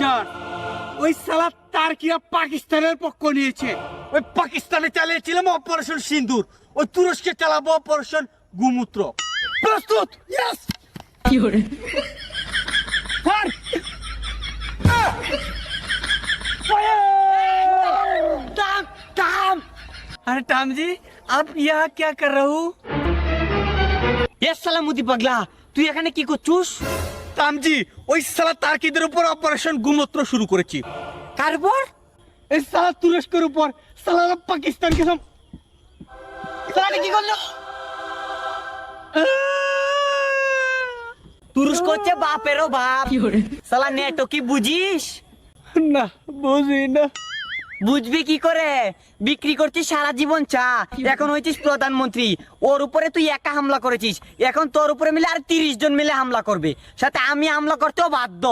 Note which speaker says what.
Speaker 1: Danger. ওই সালা তার্কিরা পাকিস্তানের পক্ষ নিয়েছে। ওই পাকিস্তানে চালিয়েছিলাম অপারেশন সিন্দুর, ওই তুরস্কে চালাবো অপারেশন গোমূত্র। প্রস্তুত? ইয়েস।
Speaker 2: কি হরে
Speaker 1: ফায়ার! टाम टाम। अरे टाम जी, आप यहाँ क्या कर रहे हो? ये साला मुदी पगला, তুই এখানে কি করছিস? টামজি, ওই সালা তার্কিদের উপর অপারেশন গোমূত্র শুরু করেছি। কার উপর? এই সালা তুরস্কের উপর। সালা পাকিস্তানকে সব সালা কি করলো? তুরস্ক হচ্ছে বাপেরও বাপ।
Speaker 2: কি হরে
Speaker 1: সালা নেটো কি বুঝিস? না, বুঝি না। বুঝবি কি করে? বিক্রি করছিস সারা জীবন চা, এখন হয়েছিস প্রধানমন্ত্রী। ওর উপরে তুই একা হামলা করেছিস, এখন তোর উপরে মিলে আর 30 জন মিলে হামলা করবে, সাথে আমি হামলা করতেও বাধ্য।